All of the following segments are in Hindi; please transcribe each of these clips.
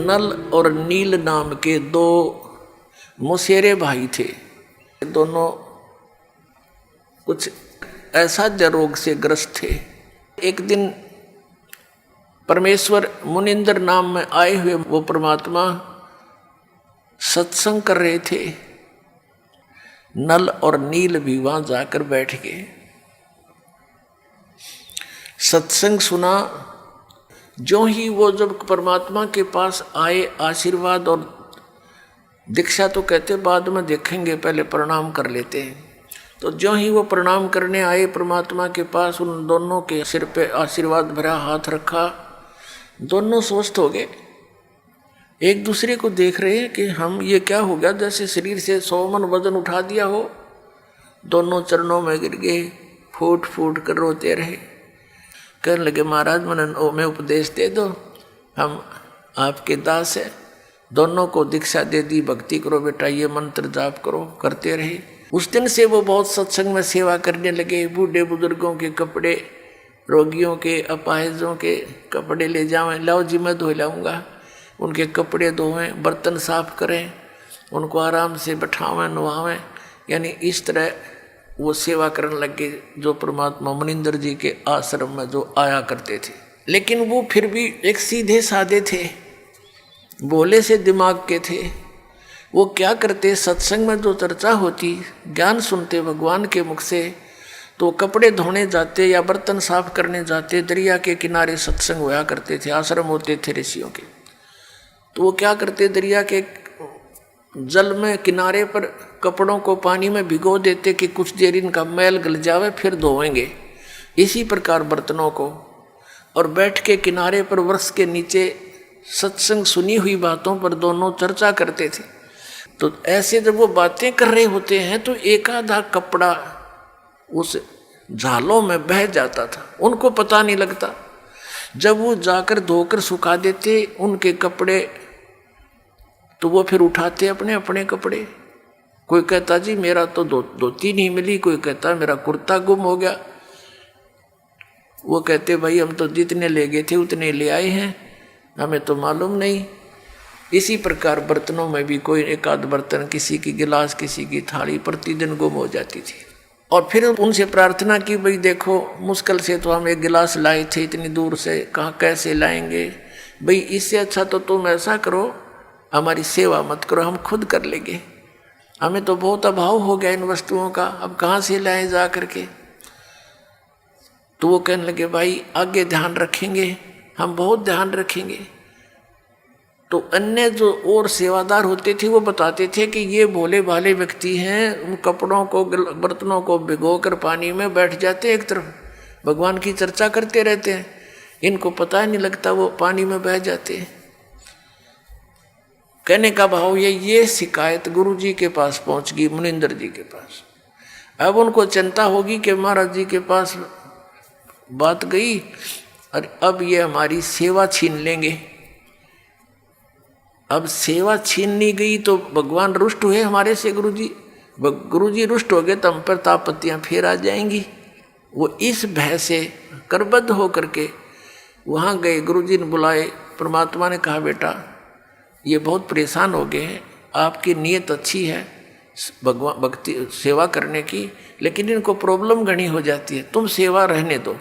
नल और नील नाम के दो मुसेरे भाई थे। दोनों कुछ असाध्य रोग से ग्रस्त थे। एक दिन परमेश्वर मुनिंद्र नाम में आए हुए वो परमात्मा सत्संग कर रहे थे। नल और नील भी वहां जाकर बैठ गए, सत्संग सुना। जो ही वो जब परमात्मा के पास आए, आशीर्वाद और दीक्षा तो कहते बाद में देखेंगे, पहले प्रणाम कर लेते हैं। तो जो ही वो प्रणाम करने आए परमात्मा के पास, उन दोनों के सिर पे आशीर्वाद भरा हाथ रखा। दोनों स्वस्थ हो गए। एक दूसरे को देख रहे हैं कि हम ये क्या हो गया, जैसे शरीर से 100 मन वजन उठा दिया हो। दोनों चरणों में गिर गए, फूट फूट कर रोते रहे। कहने लगे महाराज मैं उपदेश दे दो, हम आपके दास है। दोनों को दीक्षा दे दी, भक्ति करो बेटा, ये मंत्र जाप करो। करते रहे। उस दिन से वो बहुत सत्संग में सेवा करने लगे। बूढ़े बुजुर्गों के कपड़े, रोगियों के, अपाहिजों के कपड़े ले जावें, लाओ जी मैं धो लाऊंगा। उनके कपड़े धोवें, बर्तन साफ करें, उनको आराम से बैठावें, नवावें। यानी इस तरह वो सेवा करने लगे, जो परमात्मा मुनिंद्र जी के आश्रम में जो आया करते थे। लेकिन वो फिर भी एक सीधे साधे थे, भोले से दिमाग के थे। वो क्या करते, सत्संग में जो चर्चा होती, ज्ञान सुनते भगवान के मुख से, तो कपड़े धोने जाते या बर्तन साफ करने जाते। दरिया के किनारे सत्संग होया करते थे, आश्रम होते थे ऋषियों के। तो वो क्या करते, दरिया के जल में किनारे पर कपड़ों को पानी में भिगो देते कि कुछ देर इनका मैल गल जावे, फिर धोएंगे। इसी प्रकार बर्तनों को, और बैठ के किनारे पर वृक्ष के नीचे सत्संग सुनी हुई बातों पर दोनों चर्चा करते थे। तो ऐसे जब वो बातें कर रहे होते हैं तो एक आधा कपड़ा उस झालों में बह जाता था, उनको पता नहीं लगता। जब वो जाकर धोकर सुखा देते उनके कपड़े, तो वो फिर उठाते अपने अपने कपड़े। कोई कहता जी मेरा तो धोती नहीं मिली, कोई कहता मेरा कुर्ता गुम हो गया। वो कहते भाई हम तो जितने ले गए थे उतने ले आए हैं, हमें तो मालूम नहीं। इसी प्रकार बर्तनों में भी कोई एक आध बर्तन, किसी की गिलास, किसी की थाली प्रतिदिन गुम हो जाती थी। और फिर उनसे प्रार्थना की, भाई देखो मुश्किल से तो हम एक गिलास लाए थे इतनी दूर से, कहाँ कैसे लाएंगे भाई, इससे अच्छा तो तुम ऐसा करो, हमारी सेवा मत करो, हम खुद कर लेंगे। हमें तो बहुत अभाव हो गया इन वस्तुओं का, अब कहाँ से लाएं जा करके। तो वो कहने लगे भाई आगे ध्यान रखेंगे, हम बहुत ध्यान रखेंगे। तो अन्य जो और सेवादार होते थे वो बताते थे कि ये भोले भाले व्यक्ति हैं, उन कपड़ों को, बर्तनों को भिगोकर पानी में बैठ जाते, एक तरफ भगवान की चर्चा करते रहते हैं, इनको पता नहीं लगता वो पानी में बह जाते हैं। कहने का भाव ये शिकायत गुरु जी के पास पहुंच गई, मुनिंद्र जी के पास। अब उनको चिंता होगी कि महाराज जी के पास बात गई और अब ये हमारी सेवा छीन लेंगे। अब सेवा छीननी गई तो भगवान रुष्ट हुए हमारे से। गुरु जी रुष्ट हो गए तो हम पर तापत्तियाँ फिर आ जाएंगी। वो इस भय से करबद्ध हो करके वहाँ गए, गुरु जी ने बुलाए। परमात्मा ने कहा बेटा ये बहुत परेशान हो गए हैं, आपकी नीयत अच्छी है भगवान भक्ति सेवा करने की, लेकिन इनको प्रॉब्लम घनी हो जाती है, तुम सेवा रहने दो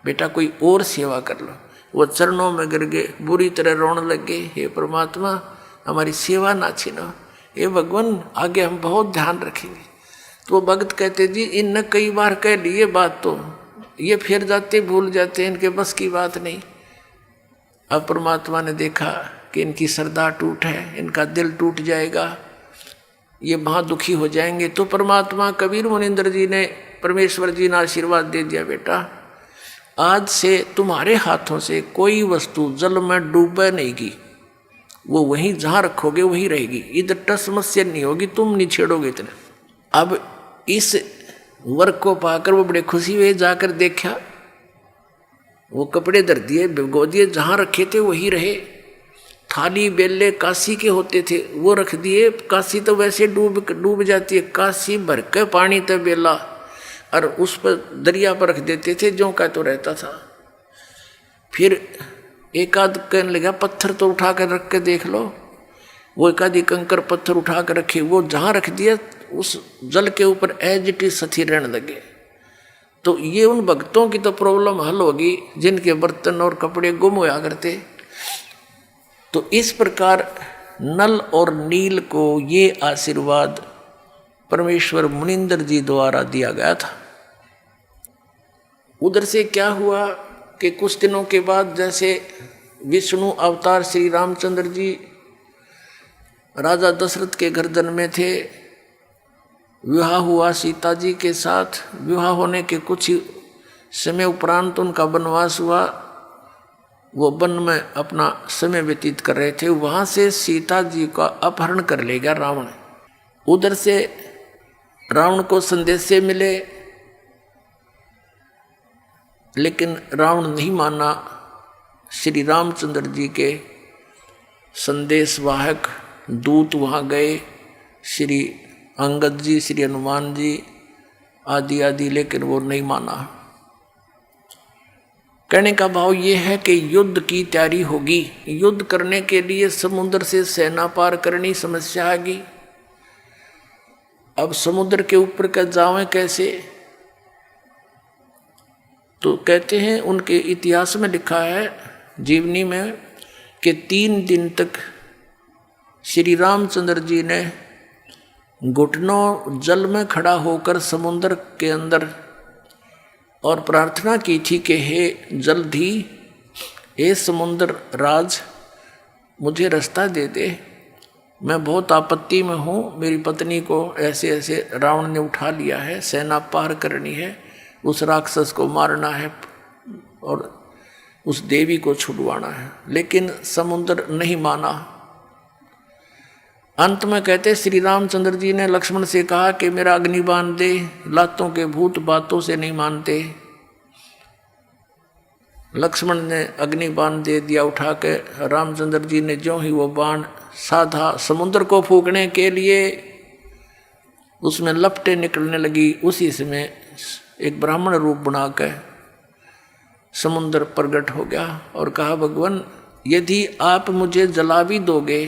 बेटा, कोई और सेवा कर लो। वो चरणों में गिर गए, बुरी तरह रोने लग गए, हे परमात्मा हमारी सेवा ना छीनो, हे भगवान आगे हम बहुत ध्यान रखेंगे। तो वो भक्त कहते जी इनने कई बार कह ली ये बात, तो ये फिर जाते भूल जाते, इनके बस की बात नहीं। अब परमात्मा ने देखा कि इनकी श्रद्धा टूट है, इनका दिल टूट जाएगा, ये वहाँ दुखी हो जाएंगे। तो परमात्मा कबीर मुनिंद्र जी ने, परमेश्वर जी ने आशीर्वाद दे दिया बेटा आज से तुम्हारे हाथों से कोई वस्तु जल में डूबे नहीं की, वो वहीं जहाँ रखोगे वहीं रहेगी, इधर टस मस्या नहीं होगी, तुम नहीं छेड़ोगे इतने। अब इस वर्क को पाकर वो बड़े खुशी हुए, जाकर देखा वो कपड़े धर दिए, भिगो दिए, जहाँ रखे थे वहीं रहे। थाली बेले काशी के होते थे वो रख दिए, काशी तो वैसे डूब जाती है, काशी भर के पानी तो बेला, और उस पर दरिया पर रख देते थे, जो का तो रहता था। फिर एक आध कहने लगा पत्थर तो उठा कर रख के देख लो। वो एक आधी कंकर पत्थर उठा कर रखे, वो जहाँ रख दिया उस जल के ऊपर एज इट इज स्थिर रहने लगे। तो ये उन भक्तों की तो प्रॉब्लम हल होगी जिनके बर्तन और कपड़े गुम होया करते। तो इस प्रकार नल और नील को ये आशीर्वाद परमेश्वर मुनिंदर जी द्वारा दिया गया था। उधर से क्या हुआ कि कुछ दिनों के बाद जैसे विष्णु अवतार श्री रामचंद्र जी राजा दशरथ के गर्दन में थे, विवाह हुआ सीता जी के साथ। विवाह होने के कुछ ही समय उपरांत उनका वनवास हुआ। वो वन में अपना समय व्यतीत कर रहे थे, वहाँ से सीता जी का अपहरण कर ले गया रावण। उधर से रावण को संदेशे मिले, लेकिन रावण नहीं माना। श्री रामचंद्र जी के संदेशवाहक दूत वहाँ गए, श्री अंगद जी, श्री हनुमान जी आदि आदि, लेकिन वो नहीं माना। कहने का भाव ये है कि युद्ध की तैयारी होगी। युद्ध करने के लिए समुद्र से सेना पार करनी समस्या आएगी। अब समुद्र के ऊपर का जावें कैसे? तो कहते हैं उनके इतिहास में लिखा है जीवनी में कि 3 दिन तक श्री रामचंद्र जी ने घुटनों जल में खड़ा होकर समुद्र के अंदर और प्रार्थना की थी कि हे जल्दी हे समुद्र राज मुझे रास्ता दे दे, मैं बहुत आपत्ति में हूँ। मेरी पत्नी को ऐसे ऐसे रावण ने उठा लिया है, सेना पार करनी है, उस राक्षस को मारना है और उस देवी को छुड़वाना है। लेकिन समुद्र नहीं माना। अंत में कहते श्री रामचंद्र जी ने लक्ष्मण से कहा कि मेरा अग्निबाण दे, लातों के भूत बातों से नहीं मानते। लक्ष्मण ने अग्निबाण दे दिया उठा के। रामचंद्र जी ने ज्यों ही वो बाण साधा समुद्र को फूकने के लिए, उसमें लपटें निकलने लगी। उसी समय एक ब्राह्मण रूप बना के समुद्र प्रकट हो गया और कहा भगवान यदि आप मुझे जला भी दोगे,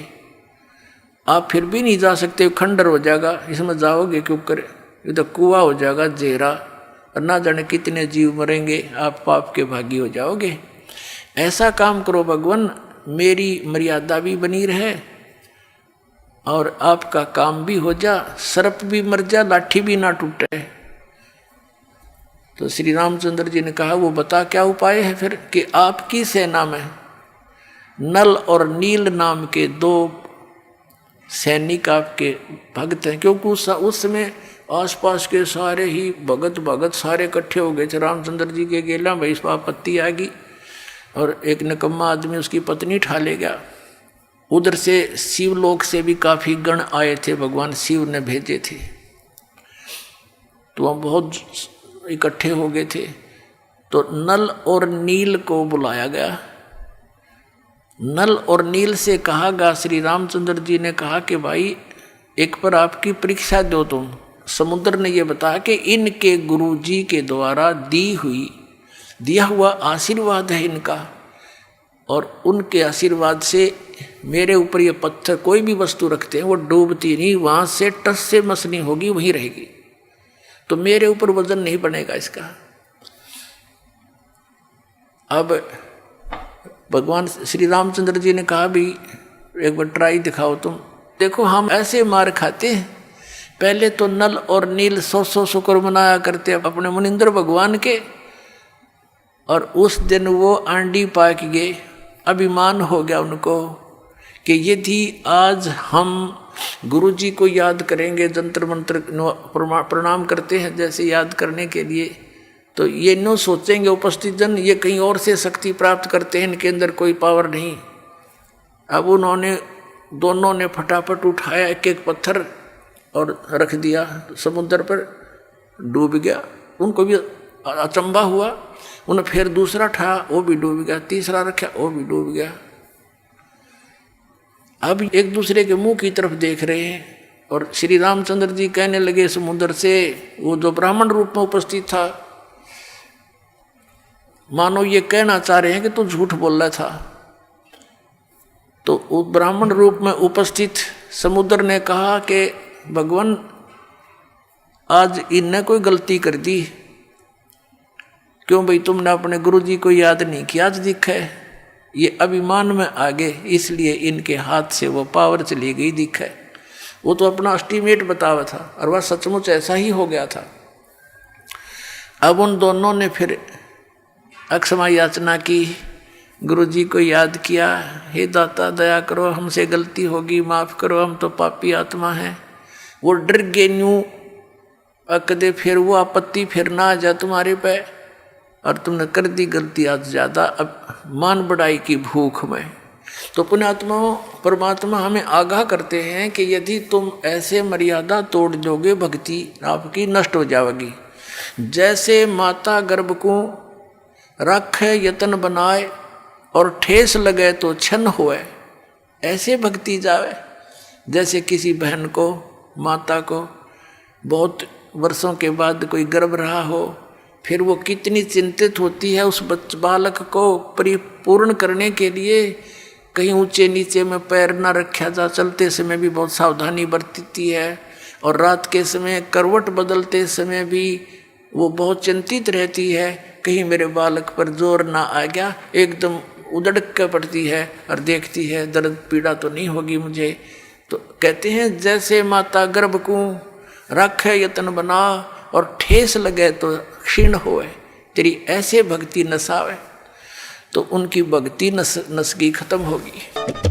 आप फिर भी नहीं जा सकते, खंडर हो जाएगा, इसमें जाओगे क्यों कर? ये तो कुआं हो जाएगा जेरा, और ना जाने कितने जीव मरेंगे, आप पाप के भागी हो जाओगे। ऐसा काम करो भगवान, मेरी मर्यादा भी बनी रहे और आपका काम भी हो जा, सर्प भी मर जा, लाठी भी ना टूटे। तो श्री रामचंद्र जी ने कहा वो बता क्या उपाय है फिर? कि आपकी सेना में नल और नील नाम के 2 सैनिक आपके भक्त हैं। क्योंकि उस समय आसपास के सारे ही भगत सारे इकट्ठे हो गए थे। रामचंद्र जी के गेला भाई इस आपत्ति आ गई और एक निकम्मा आदमी उसकी पत्नी ठा ले गया। उधर से शिवलोक से भी काफ़ी गण आए थे, भगवान शिव ने भेजे थे, तो वह बहुत इकट्ठे हो गए थे। तो नल और नील को बुलाया गया। नल और नील से कहा गया, श्री रामचंद्र जी ने कहा कि भाई एक पर आपकी परीक्षा दो तुम। समुद्र ने यह बताया कि इनके गुरु जी के द्वारा दिया हुआ आशीर्वाद है इनका, और उनके आशीर्वाद से मेरे ऊपर ये पत्थर कोई भी वस्तु रखते हैं वो डूबती नहीं, वहाँ से टस से मसनी होगी वहीं रहेगी, तो मेरे ऊपर वजन नहीं बनेगा इसका। अब भगवान श्री रामचंद्र जी ने कहा भी एक बार ट्राई दिखाओ तुम। देखो हम ऐसे मार खाते हैं, पहले तो नल और नील 100 शुक्र मनाया करते अपने मुनिंद्र भगवान के, और उस दिन वो आंडी पाक गए। अभिमान हो गया उनको कि यदि आज हम गुरु जी को याद करेंगे, जंतर मंत्र प्रणाम करते हैं जैसे याद करने के लिए, तो ये नो सोचेंगे उपस्थित जन ये कहीं और से शक्ति प्राप्त करते हैं, इनके अंदर कोई पावर नहीं। अब उन्होंने दोनों ने फटाफट उठाया एक एक पत्थर और रख दिया समुद्र पर, डूब गया। उनको भी अचंभा हुआ, उन्हें फिर दूसरा उठाया वो भी डूब गया, तीसरा रखा वो भी डूब गया। अब एक दूसरे के मुंह की तरफ देख रहे हैं और श्री रामचंद्र जी कहने लगे समुद्र से, वो जो ब्राह्मण रूप में उपस्थित था, मानो ये कहना चाह रहे हैं कि तू झूठ बोल रहा था, तो ब्राह्मण रूप में उपस्थित समुद्र ने कहा कि भगवान आज इनने कोई गलती कर दी, क्यों भाई तुमने अपने गुरु जी को याद नहीं किया आज दिखा है, ये अभिमान में आ गए इसलिए इनके हाथ से वो पावर चली गई दिखा है। वो तो अपना एस्टीमेट बतावा था और वह सचमुच ऐसा ही हो गया था। अब उन दोनों ने फिर अक्षमा याचना की, गुरु जी को याद किया, हे दाता दया करो, हमसे गलती होगी, माफ़ करो, हम तो पापी आत्मा हैं। वो डर गए न्यू कदे फिर वो आपत्ति फिर ना आ जाए तुम्हारे पे, और तुमने कर दी गलती आज ज़्यादा, अब मान बढ़ाई की भूख में। तो पुण्यात्माओं परमात्मा हमें आगाह करते हैं कि यदि तुम ऐसे मर्यादा तोड़ दोगे भक्ति आपकी नष्ट हो जाएगी। जैसे माता गर्भ को रखे यतन बनाए और ठेस लगे तो छन होए, ऐसे भक्ति जावे। जैसे किसी बहन को माता को बहुत वर्षों के बाद कोई गर्भ रहा हो, फिर वो कितनी चिंतित होती है उस बालक को परिपूर्ण करने के लिए, कहीं ऊंचे नीचे में पैर न रखा जा, चलते समय भी बहुत सावधानी बरतती है, और रात के समय करवट बदलते समय भी वो बहुत चिंतित रहती है, कहीं मेरे बालक पर जोर ना आ गया, एकदम उधड़ के पड़ती है और देखती है दर्द पीड़ा तो नहीं होगी मुझे। तो कहते हैं जैसे माता गर्भ को रखे यतन बना और ठेस लगे तो क्षीण होए, तेरी ऐसे भक्ति नसावे, तो उनकी भक्ति नसगी खत्म होगी।